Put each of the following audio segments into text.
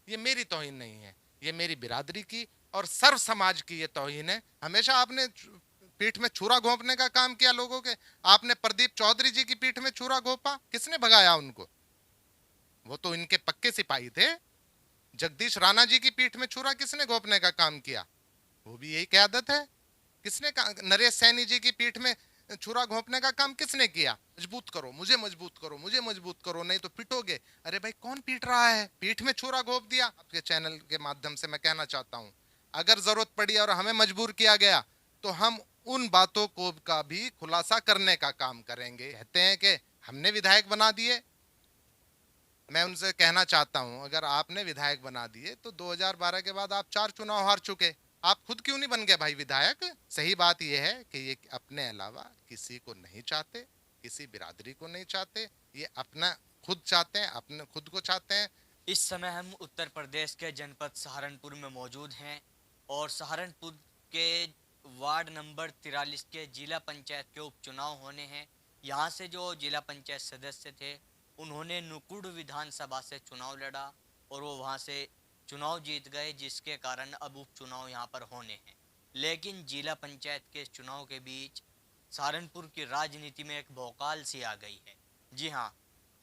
ये मेरी तौहीन नहीं है, ये मेरी बिरादरी की और सर्व समाज की ये तौहीन है। हमेशा आपने पीठ में छुरा घोंपने का काम किया लोगों के। आपने प्रदीप चौधरी जी की पीठ में छुरा घोंपा, किसने भगाया उनको? वो तो इनके पक्के सिपाही थे। जगदीश राणा जी की पीठ में छुरा किसने घोंपने का काम किया? वो भी यही क्यादत है। किसने नरेश सैनी जी की पीठ में छुरा घोंपने का काम किसने किया? मजबूत करो मुझे, मजबूत करो मुझे, मजबूत करो नहीं तो पिटोगे। अरे भाई कौन पीट रहा है? पीठ में छुरा घोंप दिया। आपके चैनल के माध्यम से मैं कहना चाहता हूं, अगर जरूरत पड़ी और हमें मजबूर किया गया तो हम उन बातों को का भी खुलासा करने का काम करेंगे। कहते हैं कि हमने विधायक बना दिए। मैं उनसे कहना चाहता हूं, अगर आपने विधायक बना दिए तो 2012 के बाद आप 4 चुनाव हार चुके, आप खुद क्यों नहीं बन गए भाई विधायक? सही बात यह है कि ये अपने अलावा किसी को नहीं चाहते, किसी बिरादरी को नहीं चाहते, ये अपना खुद चाहते हैं, अपने खुद को चाहते हैं। इस समय हम उत्तर प्रदेश के जनपद सहारनपुर में मौजूद हैं और सहारनपुर के वार्ड नंबर 43 के जिला पंचायत के उपचुनाव होने हैं। यहाँ से जो जिला पंचायत सदस्य थे उन्होंने नुकुड़ विधानसभा से चुनाव लड़ा और वो वहाँ से चुनाव जीत गए, जिसके कारण अब उपचुनाव यहाँ पर होने हैं। लेकिन जिला पंचायत के चुनाव के बीच सहारनपुर की राजनीति में एक भौकाल सी आ गई है। जी हाँ,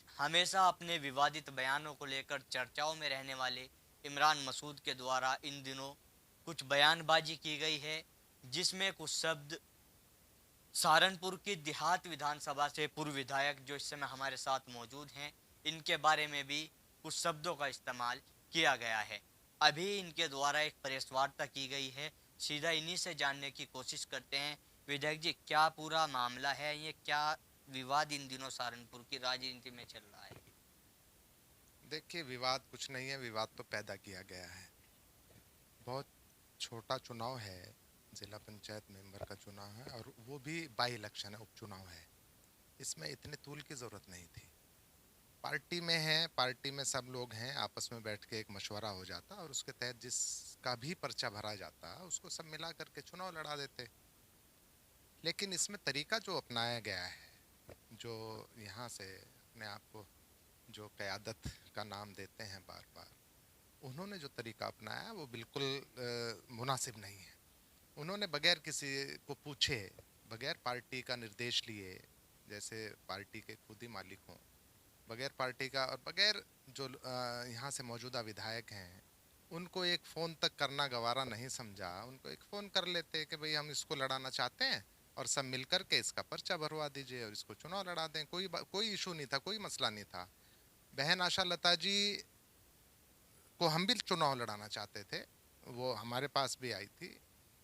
हमेशा अपने विवादित बयानों को लेकर चर्चाओं में रहने वाले इमरान मसूद के द्वारा इन दिनों कुछ बयानबाजी की गई है, जिसमें कुछ शब्द सहारनपुर की देहात विधानसभा से पूर्व विधायक जो इस समय हमारे साथ मौजूद हैं, इनके बारे में भी कुछ शब्दों का इस्तेमाल किया गया है। अभी इनके द्वारा एक प्रेस वार्ता की गई है, सीधा इन्हीं से जानने की कोशिश करते हैं। विधायक जी, क्या पूरा मामला है? ये क्या विवाद इन दिनों सहारनपुर की राजनीति में चल रहा है? देखिए विवाद कुछ नहीं है, विवाद तो पैदा किया गया है। बहुत छोटा चुनाव है, जिला पंचायत मेंबर का चुनाव है और वो भी बाई इलेक्शन है, उपचुनाव है। इसमें इतने तूल की जरूरत नहीं थी। पार्टी में है, पार्टी में सब लोग हैं, आपस में बैठ के एक मशवरा हो जाता और उसके तहत जिसका भी पर्चा भरा जाता उसको सब मिला करके चुनाव लड़ा देते। लेकिन इसमें तरीका जो अपनाया गया है, जो यहाँ से अपने आप को जो क़यादत का नाम देते हैं बार बार, उन्होंने जो तरीका अपनाया वो बिल्कुल मुनासिब नहीं है। उन्होंने बगैर किसी को पूछे, बगैर पार्टी का निर्देश लिए, जैसे पार्टी के खुद ही मालिक हों, बगैर पार्टी का और बगैर जो यहाँ से मौजूदा विधायक हैं उनको एक फ़ोन तक करना गवारा नहीं समझा। उनको एक फ़ोन कर लेते कि भाई हम इसको लड़ाना चाहते हैं और सब मिल कर के इसका पर्चा भरवा दीजिए और इसको चुनाव लड़ा दें। कोई इशू नहीं था, कोई मसला नहीं था। बहन आशा लता जी को हम भी चुनाव लड़ाना चाहते थे, वो हमारे पास भी आई थी,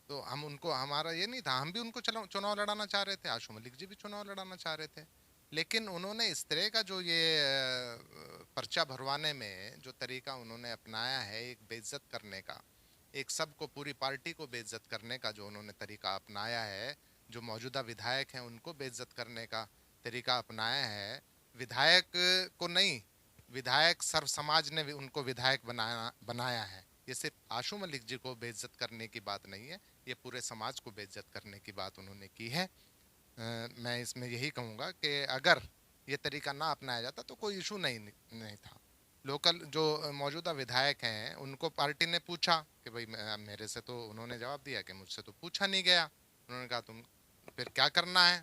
तो हम उनको, हमारा ये नहीं था, हम भी उनको चुनाव लड़ाना चाह रहे थे, आशु मलिक जी भी चुनाव लड़ाना चाह रहे थे। लेकिन उन्होंने इस तरह का जो ये पर्चा भरवाने में जो तरीका उन्होंने अपनाया है, एक बेइज्जत करने का, एक सबको, पूरी पार्टी को बेइज्जत करने का जो उन्होंने तरीका अपनाया है, जो मौजूदा विधायक हैं उनको बेइज्जत करने का तरीका अपनाया है। विधायक को नहीं, विधायक सर्व समाज ने भी उनको विधायक बनाया है। ये सिर्फ आशु मलिक जी को बेइज्जत करने की बात नहीं है, ये पूरे समाज को बेइज्जत करने की बात उन्होंने की है। मैं इसमें यही कहूँगा कि अगर ये तरीका ना अपनाया जाता तो कोई इशू नहीं था। लोकल जो मौजूदा विधायक हैं उनको पार्टी ने पूछा कि भाई मेरे से तो, उन्होंने जवाब दिया कि मुझसे तो पूछा नहीं गया। उन्होंने कहा तुम फिर क्या करना है?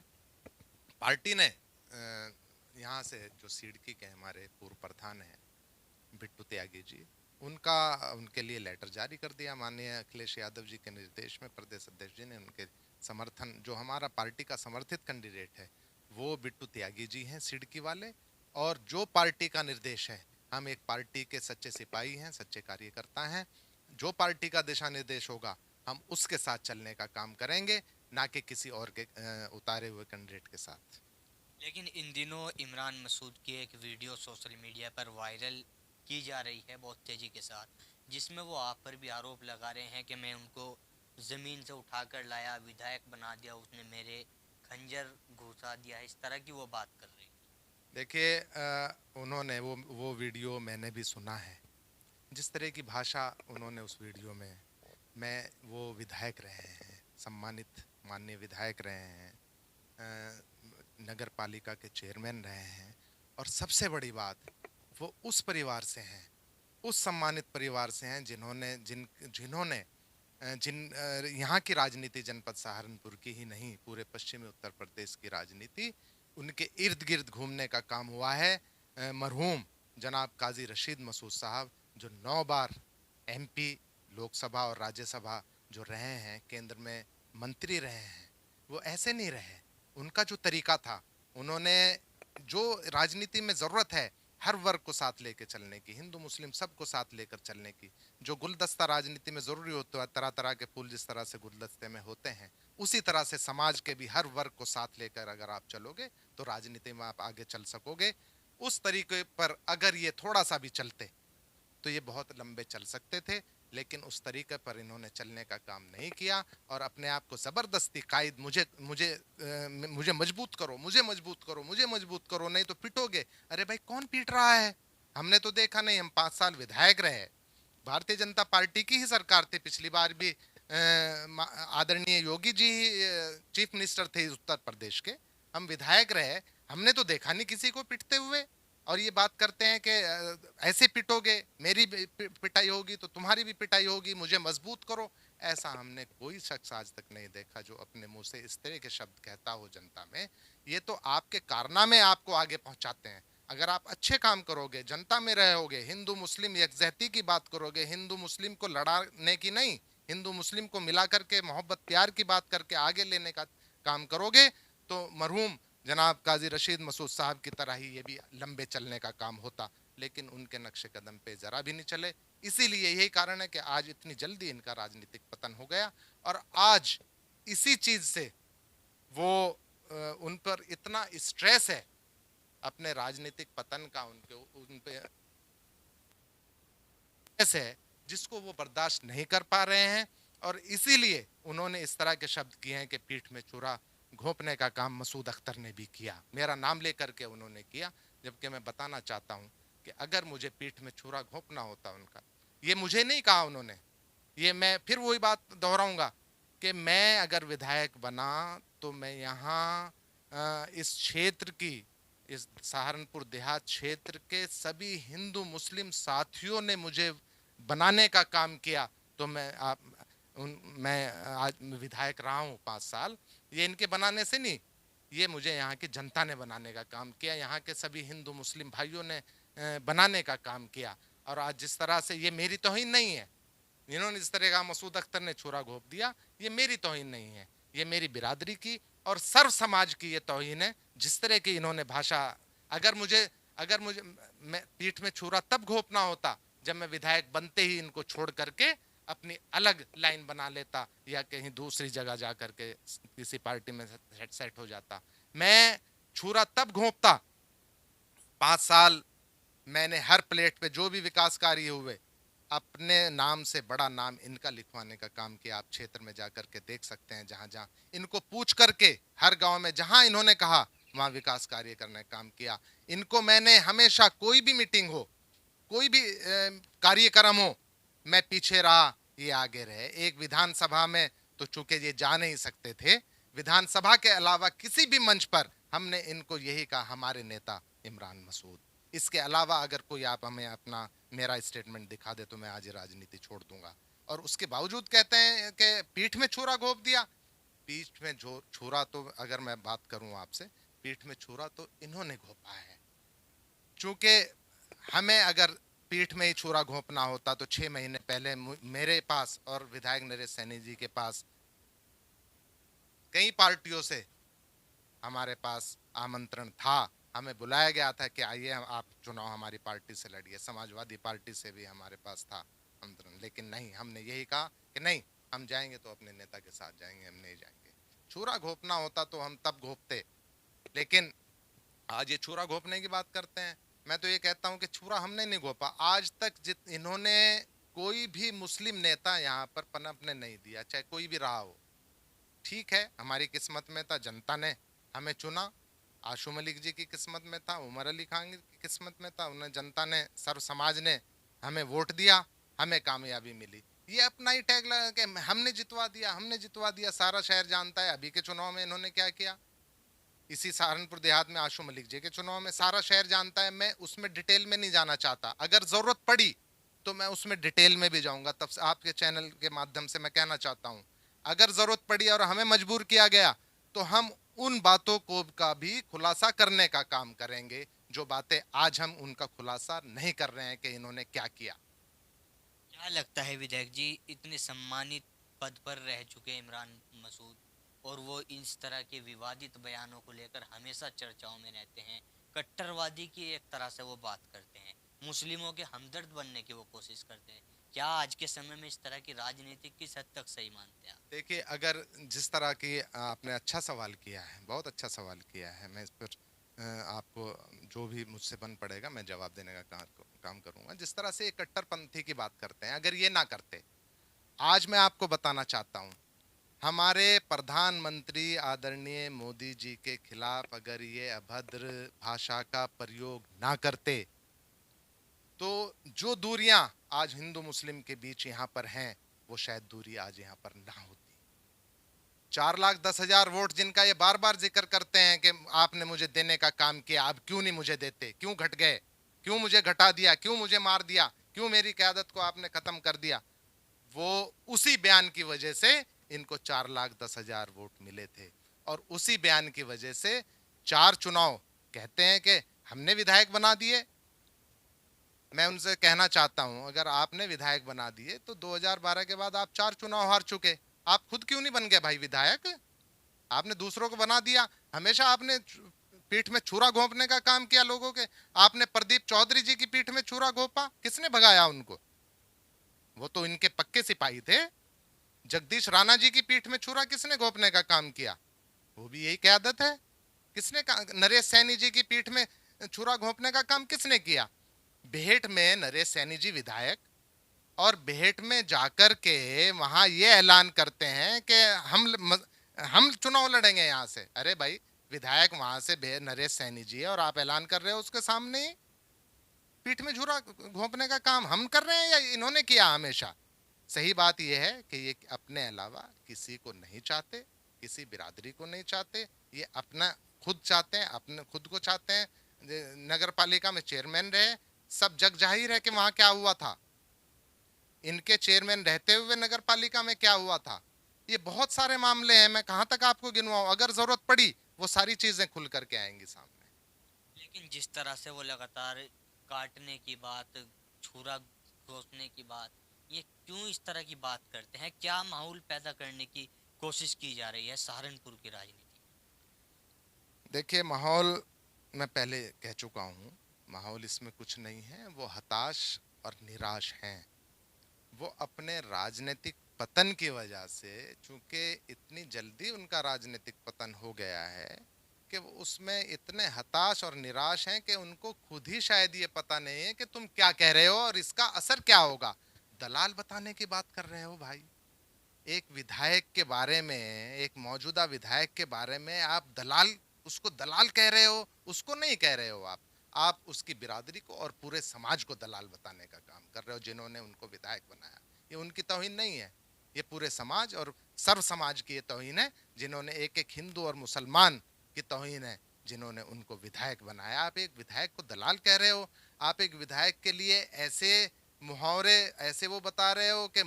पार्टी ने यहाँ से जो सिडकी के हमारे पूर्व प्रधान हैं बिट्टू त्यागी जी, उनका उनके लिए लेटर जारी कर दिया। माननीय अखिलेश यादव जी के निर्देश में प्रदेश अध्यक्ष जी ने उनके समर्थन, जो हमारा पार्टी का समर्थित कैंडिडेट है वो बिट्टू त्यागी जी हैं सिडकी वाले, और जो पार्टी का निर्देश है, हम एक पार्टी के सच्चे सिपाही हैं, सच्चे कार्यकर्ता हैं, जो पार्टी का दिशा निर्देश होगा हम उसके साथ चलने का काम करेंगे, ना कि किसी और के उतारे हुए कैंडिडेट के साथ। लेकिन इन दिनों इमरान मसूद की एक वीडियो सोशल मीडिया पर वायरल की जा रही है बहुत तेज़ी के साथ, जिसमें वो आप पर भी आरोप लगा रहे हैं कि मैं उनको ज़मीन से उठाकर लाया, विधायक बना दिया, उसने मेरे खंजर घुसा दिया, इस तरह की वो बात कर रही। देखिए उन्होंने वो वीडियो मैंने भी सुना है। जिस तरह की भाषा उन्होंने उस वीडियो में, मैं, वो विधायक रहे हैं, सम्मानित माननीय विधायक रहे हैं, नगर पालिका के चेयरमैन रहे हैं, और सबसे बड़ी बात वो उस परिवार से हैं उस सम्मानित परिवार से हैं जिन्होंने जिन जिन्होंने यहाँ की राजनीति जनपद सहारनपुर की ही नहीं, पूरे पश्चिमी उत्तर प्रदेश की राजनीति उनके इर्द गिर्द घूमने का काम हुआ है। मरहूम जनाब काजी रशीद मसूद साहब, जो 9 बार एमपी लोकसभा और राज्यसभा जो रहे हैं, केंद्र में मंत्री रहे हैं, वो ऐसे नहीं रहे। उनका जो तरीका था, उन्होंने जो राजनीति में ज़रूरत है हर वर्ग को साथ लेकर चलने की, हिंदू मुस्लिम सबको साथ लेकर चलने की, जो गुलदस्ता राजनीति में जरूरी होता है, तरह तरह के फूल जिस तरह से गुलदस्ते में होते हैं, उसी तरह से समाज के भी हर वर्ग को साथ लेकर अगर आप चलोगे तो राजनीति में आप आगे चल सकोगे। उस तरीके पर अगर ये थोड़ा सा भी चलते तो ये बहुत लंबे चल सकते थे, लेकिन उस तरीके पर इन्होंने चलने का काम नहीं किया और अपने आप को जबरदस्ती कायद, मुझे मुझे मुझे मजबूत करो, मुझे मजबूत करो, मुझे मजबूत करो, नहीं तो पिटोगे। अरे भाई कौन पीट रहा है? हमने तो देखा नहीं, हम 5 साल विधायक रहे, भारतीय जनता पार्टी की ही सरकार थी, पिछली बार भी आदरणीय योगी जी चीफ मिनिस्टर थे उत्तर प्रदेश के, हम विधायक रहे, हमने तो देखा नहीं किसी को पिटते हुए। और ये बात करते हैं कि ऐसे पिटोगे, मेरी पिटाई होगी तो तुम्हारी भी पिटाई होगी, मुझे मजबूत करो। ऐसा हमने कोई शख्स आज तक नहीं देखा जो अपने मुंह से इस तरह के शब्द कहता हो जनता में। ये तो आपके कारनामे आपको आगे पहुंचाते हैं। अगर आप अच्छे काम करोगे, जनता में रहोगे, हिंदू मुस्लिम यकजहती की बात करोगे, हिंदू मुस्लिम को लड़ाने की नहीं, हिंदू मुस्लिम को मिला करके मोहब्बत प्यार की बात करके आगे लेने का काम करोगे, तो मरहूम जनाब काजी रशीद मसूद साहब की तरह ही ये भी लंबे चलने का काम होता। लेकिन उनके नक्शे कदम पे जरा भी नहीं चले। इसीलिए यही कारण है कि आज इतनी जल्दी इनका राजनीतिक पतन हो गया और आज इसी चीज से वो उन पर इतना स्ट्रेस है अपने राजनीतिक पतन का, उन पे स्ट्रेस है जिसको वो बर्दाश्त नहीं कर पा रहे हैं। और इसीलिए उन्होंने इस तरह के शब्द किए हैं कि पीठ में छुरा घोंपने का काम मसूद अख्तर ने भी किया, मेरा नाम लेकर के उन्होंने किया। जबकि मैं बताना चाहता हूं कि अगर मुझे पीठ में छुरा घोंपना होता उनका, ये मुझे नहीं कहा उन्होंने, ये मैं फिर वही बात दोहराऊंगा कि मैं अगर विधायक बना तो मैं यहाँ इस क्षेत्र की, इस सहारनपुर देहात क्षेत्र के सभी हिंदू मुस्लिम साथियों ने मुझे बनाने का काम किया, तो मैं आज विधायक रहा हूँ 5 साल। ये इनके बनाने से नहीं, ये मुझे यहाँ की जनता ने बनाने का काम किया, यहाँ के सभी हिंदू मुस्लिम भाइयों ने बनाने का काम किया। और आज जिस तरह से, ये मेरी तौहीन नहीं है, इन्होंने जिस तरह का मसूद अख्तर ने छुरा घोंप दिया, ये मेरी तौहीन नहीं है, ये मेरी बिरादरी की और सर्व समाज की ये तौहीन है। जिस तरह की इन्होंने भाषा, अगर मुझे मैं पीठ में छुरा तब घोंपना होता जब मैं विधायक बनते ही इनको छोड़ करके अपनी अलग लाइन बना लेता या कहीं दूसरी जगह जा करके किसी पार्टी में सेट हो जाता। मैं छुरा तब घोंपता, 5 साल मैंने हर प्लेट पे जो भी विकास कार्य हुए अपने नाम से बड़ा नाम इनका लिखवाने का काम किया। आप क्षेत्र में जाकर के देख सकते हैं, जहां जहां इनको पूछ करके हर गांव में जहां इन्होंने कहा वहां विकास कार्य करने का काम किया। इनको मैंने हमेशा, कोई भी मीटिंग हो, कोई भी कार्यक्रम हो, मैं पीछे रहा, ये आगे रहे। एक विधानसभा में तो चूंकि ये जा नहीं सकते थे, विधानसभा के अलावा किसी भी मंच पर हमने इनको यही कहा, हमारे नेता इमरान मसूद। इसके अलावा अगर कोई आप हमें अपना मेरा स्टेटमेंट दिखा दे तो मैं आज राजनीति छोड़ दूंगा। और उसके बावजूद कहते हैं कि पीठ में छुरा घोंप दिया। पीठ में जो छुरा, तो अगर मैं बात करूं आपसे, पीठ में छुरा तो इन्होंने घोंपा है। चूंकि हमें अगर पीठ में ही छुरा घोंपना होता तो 6 महीने पहले मेरे पास और विधायक नरेश सैनी जी के पास कई पार्टियों से हमारे पास आमंत्रण था, हमें बुलाया गया था कि आइए आप चुनाव हमारी पार्टी से लड़िए। समाजवादी पार्टी से भी हमारे पास था आमंत्रण, लेकिन नहीं, हमने यही कहा कि नहीं, हम जाएंगे तो अपने नेता के साथ जाएंगे, हम नहीं जाएंगे। छुरा घोंपना होता तो हम तब घोंपते, लेकिन आज ये छुरा घोंपने की बात करते हैं। मैं तो ये कहता हूं कि छुरा हमने नहीं घोंपा आज तक। इन्होंने कोई भी मुस्लिम नेता यहाँ पर पनपने नहीं दिया, चाहे कोई भी रहा हो। ठीक है, हमारी किस्मत में था, जनता ने हमें चुना। आशू मलिक जी की किस्मत में था, उमर अली खान की किस्मत में था, उन्हें जनता ने, सर्व समाज ने हमें वोट दिया, हमें कामयाबी मिली। ये अपना ही टैग लगा कि हमने जितवा दिया, हमने जितवा दिया। सारा शहर जानता है अभी के चुनाव में इन्होंने क्या किया। इसी सहारनपुर देहात में आशू मलिक जी के चुनाव में सारा शहर जानता है, मैं उसमें डिटेल में नहीं जाना चाहता। अगर जरूरत पड़ी तो मैं उसमें डिटेल में भी जाऊंगा। तब से आपके चैनल के माध्यम से मैं कहना चाहता हूं, अगर जरूरत पड़ी और हमें मजबूर किया गया तो हम उन बातों को का भी खुलासा करने का काम करेंगे, जो बातें आज हम उनका खुलासा नहीं कर रहे हैं कि इन्होंने क्या किया। क्या लगता है विधायक जी, इतने सम्मानित पद पर रह चुके इमरान मसूद, और वो इस तरह के विवादित बयानों को लेकर हमेशा चर्चाओं में रहते हैं, कट्टरवादी की एक तरह से वो बात करते हैं, मुस्लिमों के हमदर्द बनने की वो कोशिश करते हैं, क्या आज के समय में इस तरह की राजनीति किस हद तक सही मानते हैं आप? देखिए, अगर जिस तरह की आपने अच्छा सवाल किया है, बहुत अच्छा सवाल किया है, मैं इस पर आपको जो भी मुझसे बन पड़ेगा मैं जवाब देने का काम करूंगा। जिस तरह से ये कट्टरपंथी की बात करते हैं, अगर ये ना करते, आज मैं आपको बताना चाहता हूं, हमारे प्रधानमंत्री आदरणीय मोदी जी के खिलाफ अगर ये अभद्र भाषा का प्रयोग ना करते, तो जो दूरियां आज हिंदू मुस्लिम के बीच यहाँ पर हैं, वो शायद दूरी आज यहाँ पर ना होती। 4,10,000 वोट जिनका ये बार बार जिक्र करते हैं कि आपने मुझे देने का काम किया, आप क्यों नहीं मुझे देते, क्यों घट गए, क्यों मुझे घटा दिया, क्यों मुझे मार दिया, क्यों मेरी क़यादत को आपने खत्म कर दिया, वो उसी बयान की वजह से इनको 4,10,000 वोट मिले थे। और उसी बयान की वजह से 4 चुनाव कहते हैं कि हमने विधायक बना दिए। मैं उनसे कहना चाहता हूं, अगर आपने विधायक बना दिए तो 2012 के बाद आप 4 चुनाव हार चुके, आप खुद क्यों नहीं बन गए भाई विधायक? आपने दूसरों को बना दिया। हमेशा आपने पीठ में छुरा घोंपने का काम किया लोगों के। आपने प्रदीप चौधरी जी की पीठ में छुरा घोंपा, किसने भगाया उनको? वो तो इनके पक्के सिपाही थे। जगदीश राणा जी की पीठ में छुरा किसने घोंपने का काम किया? वो भी यही क़यादत है। किसने नरेश सैनी जी की पीठ में छुरा घोंपने का काम किसने किया? बेहट में नरेश सैनी जी विधायक, और बेहट में जाकर के वहां ये ऐलान करते हैं कि हम चुनाव लड़ेंगे यहां से। अरे भाई, विधायक वहां से नरेश सैनी जी है और आप ऐलान कर रहे हो उसके सामने ही। पीठ में छुरा घोंपने का काम हम कर रहे हैं या इन्होंने किया हमेशा? सही बात यह है कि ये अपने अलावा किसी को नहीं चाहते, किसी बिरादरी को नहीं चाहते, ये अपना खुद चाहते हैं, अपने खुद को चाहते हैं। नगर पालिका में चेयरमैन रहे, सब जग जाहिर है कि वहां क्या हुआ था, इनके चेयरमैन रहते हुए नगर पालिका में क्या हुआ था। ये बहुत सारे मामले हैं, मैं कहां तक आपको गिनवाऊं? अगर जरूरत पड़ी वो सारी चीजें खुल करके आएंगी सामने। लेकिन जिस तरह से वो लगातार काटने की बात, छुरा घोंसने की बात, ये क्यों इस तरह की बात करते हैं? क्या माहौल पैदा करने की कोशिश की जा रही है सहारनपुर की राजनीति? देखिए, माहौल मैं पहले कह चुका हूं, माहौल इसमें कुछ नहीं है। वो हताश और निराश हैं। वो अपने राजनीतिक पतन की वजह से, चूंकि इतनी जल्दी उनका राजनीतिक पतन हो गया है कि वो उसमें इतने हताश और निराश हैं कि उनको खुद ही शायद ये पता नहीं है कि तुम क्या कह रहे हो और इसका असर क्या होगा। दलाल बताने की बात कर रहे हो भाई। एक विधायक के बारे में, एक मौजूदा विधायक के बारे में आप दलाल, उसको दलाल कह रहे हो, उसको नहीं कह रहे हो आप उसकी बिरादरी को और पूरे समाज को दलाल बताने का काम कर रहे हो। जिन्होंने उनको विधायक बनाया, ये उनकी तौहीन नहीं है, ये पूरे समाज और सर्व समाज की ये तौहीन है, जिन्होंने एक एक हिंदू और मुसलमान की तौहीन है, जिन्होंने उनको विधायक बनाया। आप एक विधायक को दलाल कह रहे हो। आप एक विधायक के लिए ऐसे मुहावरे, ऐसे वो बता रहे हो कि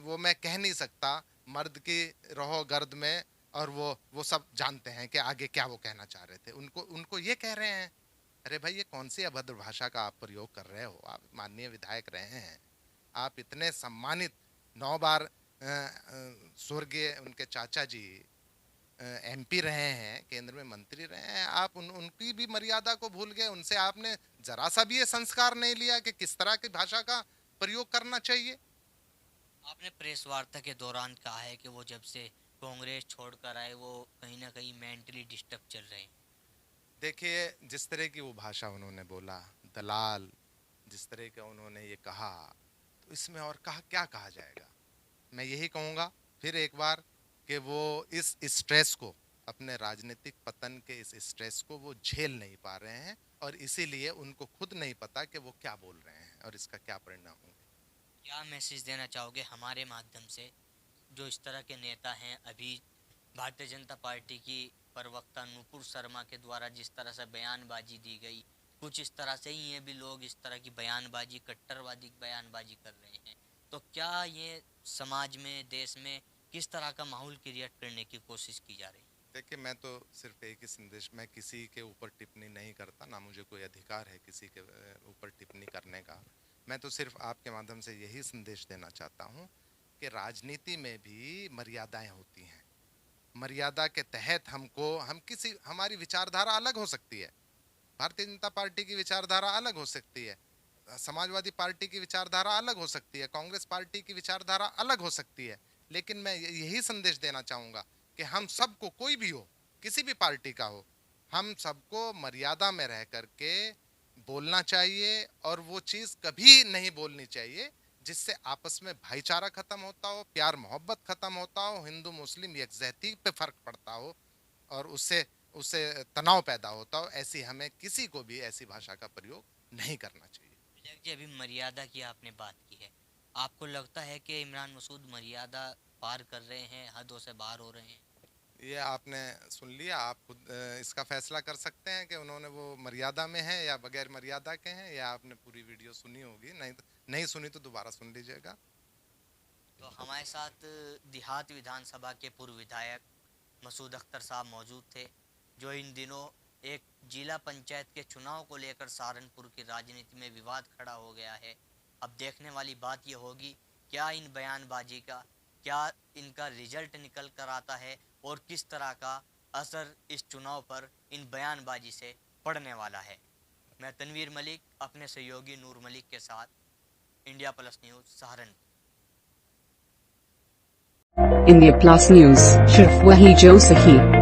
वो मैं कह नहीं सकता, मर्द की रहो गर्द में, और वो सब जानते हैं कि आगे क्या वो कहना चाह रहे थे, उनको उनको ये कह रहे हैं। अरे भाई, ये कौन सी अभद्र भाषा का आप प्रयोग कर रहे हो? आप माननीय विधायक रहे हैं, आप इतने सम्मानित 9 बार स्वर्गीय उनके चाचा जी एमपी रहे हैं, केंद्र में मंत्री रहे हैं, आप उनकी भी मर्यादा को भूल गए। उनसे आपने जरा सा भी ये संस्कार नहीं लिया कि किस तरह की भाषा का प्रयोग करना चाहिए। आपने प्रेस वार्ता के दौरान कहा है कि वो जब से कांग्रेस छोड़कर आए वो कहीं ना कहीं मेंटली डिस्टर्ब चल रहे हैं। देखिए, जिस तरह की वो भाषा उन्होंने बोला, दलाल, जिस तरह का उन्होंने ये कहा, तो इसमें और क्या कहा जाएगा? मैं यही कहूँगा फिर एक बार कि वो इस स्ट्रेस को, अपने राजनीतिक पतन के इस स्ट्रेस को वो झेल नहीं पा रहे हैं, और इसीलिए उनको खुद नहीं पता कि वो क्या बोल रहे हैं और इसका क्या परिणाम होंगे। क्या मैसेज देना चाहोगे हमारे माध्यम से, जो इस तरह के नेता हैं? अभी भारतीय जनता पार्टी की प्रवक्ता नुपुर शर्मा के द्वारा जिस तरह से बयानबाजी दी गई, कुछ इस तरह से ही ये भी लोग इस तरह की बयानबाजी, कट्टरवादी बयानबाजी कर रहे हैं। तो क्या ये समाज में, देश में किस तरह का माहौल क्रिएट करने की कोशिश की जा रही है? देखिए, मैं तो सिर्फ एक ही संदेश, मैं किसी के ऊपर टिप्पणी नहीं करता, ना मुझे कोई अधिकार है किसी के ऊपर टिप्पणी करने का। मैं तो सिर्फ आपके माध्यम से यही संदेश देना चाहता हूँ कि राजनीति में भी मर्यादाएं होती हैं। मर्यादा के तहत हमारी विचारधारा अलग हो सकती है। भारतीय जनता पार्टी की विचारधारा अलग हो सकती है, समाजवादी पार्टी की विचारधारा अलग हो सकती है, कांग्रेस पार्टी की विचारधारा अलग हो सकती है। लेकिन मैं यही संदेश देना चाहूँगा कि हम सबको, कोई भी हो, किसी भी पार्टी का हो, हम सबको मर्यादा में रह करके बोलना चाहिए, और वो चीज़ कभी नहीं बोलनी चाहिए जिससे आपस में भाईचारा खत्म होता हो, प्यार मोहब्बत खत्म होता हो, हिंदू मुस्लिम यकजहती पे फर्क पड़ता हो, और उससे उससे तनाव पैदा होता हो। ऐसी हमें किसी को भी ऐसी भाषा का प्रयोग नहीं करना चाहिए। विजय जी, अभी मर्यादा की आपने बात की है, आपको लगता है कि इमरान मसूद मर्यादा पार कर रहे हैं, हदों से बाहर हो रहे हैं? ये आपने सुन लिया, आप खुद इसका फैसला कर सकते हैं कि उन्होंने वो मर्यादा में है या बगैर मर्यादा के हैं। या आपने पूरी वीडियो सुनी होगी, नहीं सुनी तो दोबारा सुन लीजिएगा। तो हमारे साथ देहात विधानसभा के पूर्व विधायक मसूद अख्तर साहब मौजूद थे, जो इन दिनों एक जिला पंचायत के चुनाव को लेकर सहारनपुर की राजनीति में विवाद खड़ा हो गया है। अब देखने वाली बात यह होगी, क्या इन बयानबाजी का, क्या इनका रिजल्ट निकल कर आता है, और किस तरह का असर इस चुनाव पर इन बयानबाजी से पड़ने वाला है। मैं तनवीर मलिक अपने सहयोगी नूर मलिक के साथ, India plus news, Saharanpur. India plus news, सिर्फ वही जो सही।